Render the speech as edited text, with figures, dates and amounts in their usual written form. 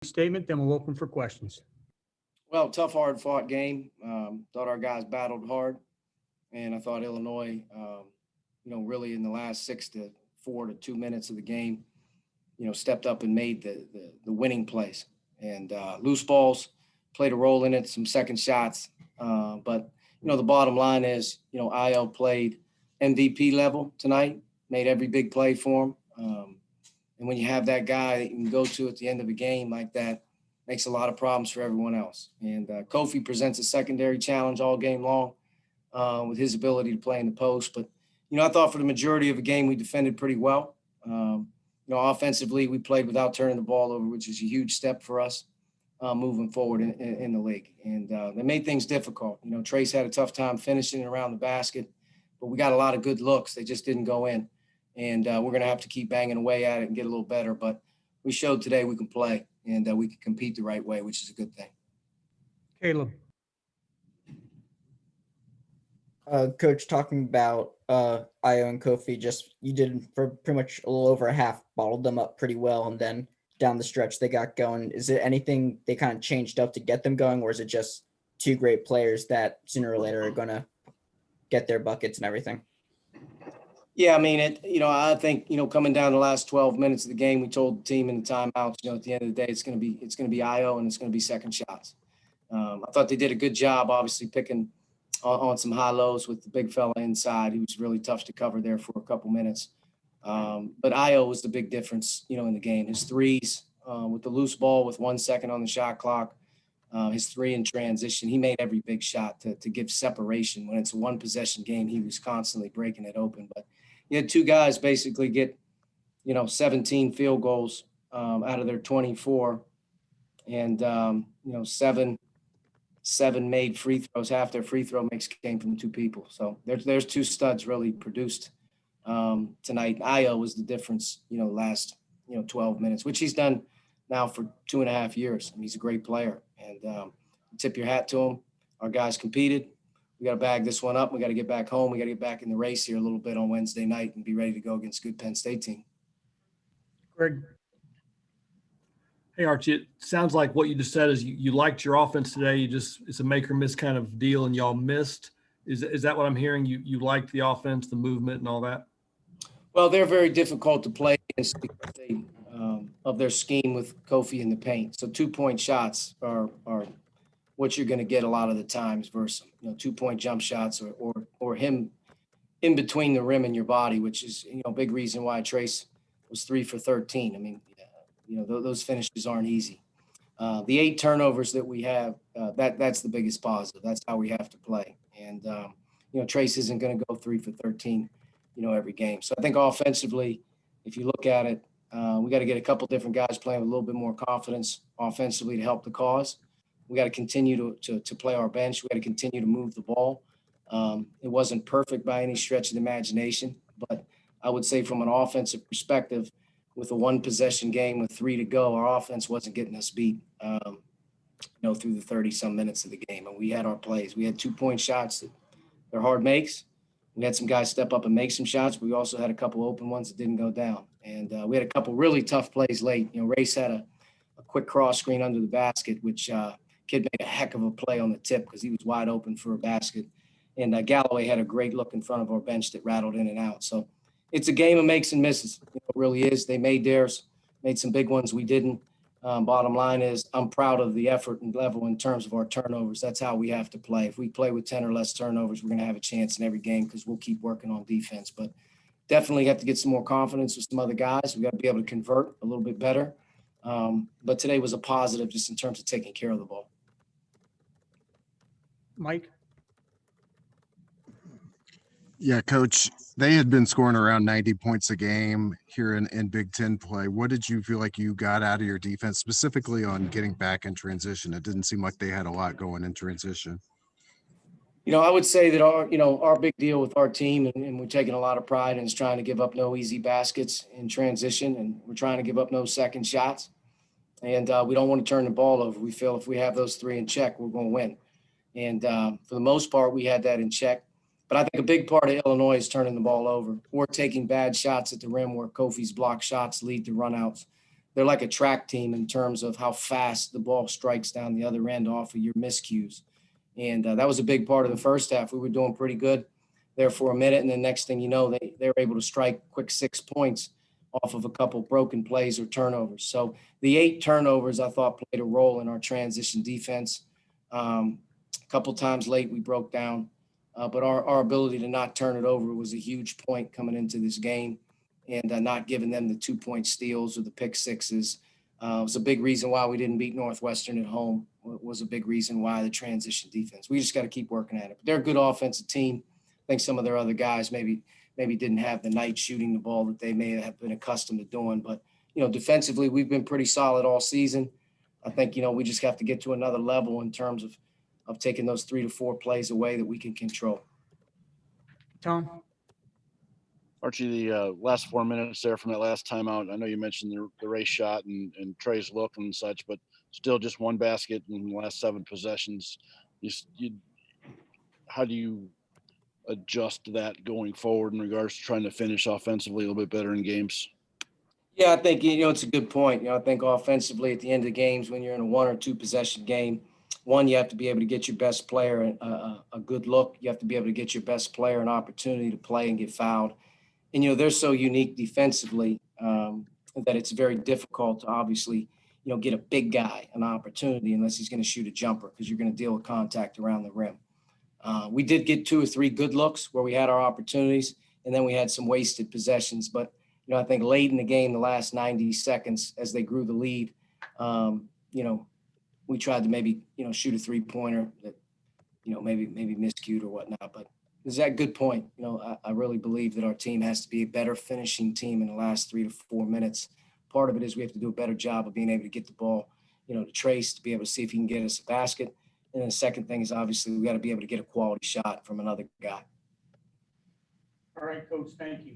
Statement, then we'll open for questions. Well, tough, hard-fought game. Thought our guys battled hard, and I thought Illinois, really in the last 6 to 4 to 2 minutes of the game, stepped up and made the winning plays. And loose balls played a role in it, some second shots. But the bottom line is, IL played MVP level tonight, made every big play for him. And when you have that guy that you can go to at the end of a game like that, makes a lot of problems for everyone else. And Kofi presents a secondary challenge all game long with his ability to play in the post. But, I thought for the majority of the game, we defended pretty well. Offensively, we played without turning the ball over, which is a huge step for us moving forward in the league. And they made things difficult. Trace had a tough time finishing around the basket, but we got a lot of good looks. They just didn't go in. And we're going to have to keep banging away at it and get a little better. But we showed today we can play and we can compete the right way, which is a good thing. Caleb. Coach, talking about Io and Kofi, just you did for pretty much a little over a half, bottled them up pretty well, and then down the stretch they got going. Is there anything they kind of changed up to get them going, or is it just two great players that sooner or later are going to get their buckets and everything? Yeah, I mean, I think, coming down the last 12 minutes of the game, we told the team in the timeouts, at the end of the day, it's going to be IO and it's going to be second shots. I thought they did a good job, obviously picking on some high lows with the big fella inside. He was really tough to cover there for a couple minutes. But IO was the big difference, in the game. His threes with the loose ball with 1 second on the shot clock, his three in transition, he made every big shot to give separation. When it's a one possession game, he was constantly breaking it open. But you had two guys basically get, 17 field goals out of their 24 and, seven made free throws. Half their free throw makes came from two people. So there's two studs really produced tonight. Io was the difference, last, 12 minutes, which he's done now for 2.5 years. I mean, he's a great player and tip your hat to him. Our guys competed. We got to bag this one up. We got to get back home. We got to get back in the race here a little bit on Wednesday night and be ready to go against a good Penn State team. Greg. Hey, Archie, it sounds like what you just said is you liked your offense today. It's a make or miss kind of deal and y'all missed. Is that what I'm hearing? You liked the offense, the movement and all that? Well, they're very difficult to play against because of their scheme with Kofi in the paint. So 2-point shots are what you're going to get a lot of the times versus 2-point jump shots or him in between the rim and your body, which is a big reason why Trace was 3 for 13. I mean, those finishes aren't easy. The 8 turnovers that we have, that's the biggest positive. That's how we have to play. And Trace isn't going to go 3 for 13, every game. So I think offensively, if you look at it, we got to get a couple different guys playing with a little bit more confidence offensively to help the cause. We got to continue to play our bench. We got to continue to move the ball. It wasn't perfect by any stretch of the imagination, but I would say from an offensive perspective, with a 1-possession game with 3 to go, our offense wasn't getting us beat, through the 30-some minutes of the game. And we had our plays. We had 2-point shots that they're hard makes. We had some guys step up and make some shots, but we also had a couple open ones that didn't go down. And we had a couple really tough plays late. Race had a quick cross screen under the basket, which kid made a heck of a play on the tip because he was wide open for a basket. And Galloway had a great look in front of our bench that rattled in and out. So it's a game of makes and misses. It really is. They made theirs, made some big ones. We didn't. Bottom line is I'm proud of the effort and level in terms of our turnovers. That's how we have to play. If we play with 10 or less turnovers, we're going to have a chance in every game because we'll keep working on defense. But definitely have to get some more confidence with some other guys. We got to be able to convert a little bit better. But today was a positive just in terms of taking care of the ball. Mike. Yeah, Coach, they had been scoring around 90 points a game here in Big Ten play. What did you feel like you got out of your defense, specifically on getting back in transition? It didn't seem like they had a lot going in transition. I would say that our big deal with our team, and we're taking a lot of pride in is trying to give up no easy baskets in transition, and we're trying to give up no second shots. And we don't want to turn the ball over. We feel if we have those 3 in check, we're going to win. And for the most part, we had that in check. But I think a big part of Illinois is turning the ball over or taking bad shots at the rim where Kofi's block shots lead to runouts. they're like a track team in terms of how fast the ball strikes down the other end off of your miscues. And that was a big part of the first half. We were doing pretty good there for a minute. And the next thing you know, they were able to strike quick 6 points off of a couple broken plays or turnovers. So the 8 turnovers, I thought, played a role in our transition defense. A couple times late, we broke down. But our ability to not turn it over was a huge point coming into this game, and not giving them the 2-point steals or the pick sixes was a big reason why we didn't beat Northwestern at home. Was a big reason why the transition defense. We just got to keep working at it. But they're a good offensive team. I think some of their other guys maybe didn't have the night shooting the ball that they may have been accustomed to doing. But, defensively, we've been pretty solid all season. I think, we just have to get to another level in terms of taking those 3 to 4 plays away that we can control. Tom? Archie, the last 4 minutes there from that last timeout, I know you mentioned the race shot and Trey's look and such, but still just one basket in the last 7 possessions. How do you adjust that going forward in regards to trying to finish offensively a little bit better in games? Yeah, I think, it's a good point. I think offensively at the end of the games, when you're in a 1 or 2 possession game, one, you have to be able to get your best player a good look. You have to be able to get your best player an opportunity to play and get fouled. And, they're so unique defensively that it's very difficult to obviously, get a big guy an opportunity unless he's going to shoot a jumper, because you're going to deal with contact around the rim. We did get 2 or 3 good looks where we had our opportunities, and then we had some wasted possessions. But, I think late in the game, the last 90 seconds, as they grew the lead, we tried to maybe, shoot a 3-pointer that, maybe miscued or whatnot. But is that a good point? I really believe that our team has to be a better finishing team in the last 3 to 4 minutes. Part of it is we have to do a better job of being able to get the ball, to Trace, to be able to see if he can get us a basket. And then the second thing is obviously we got to be able to get a quality shot from another guy. All right, Coach, thank you.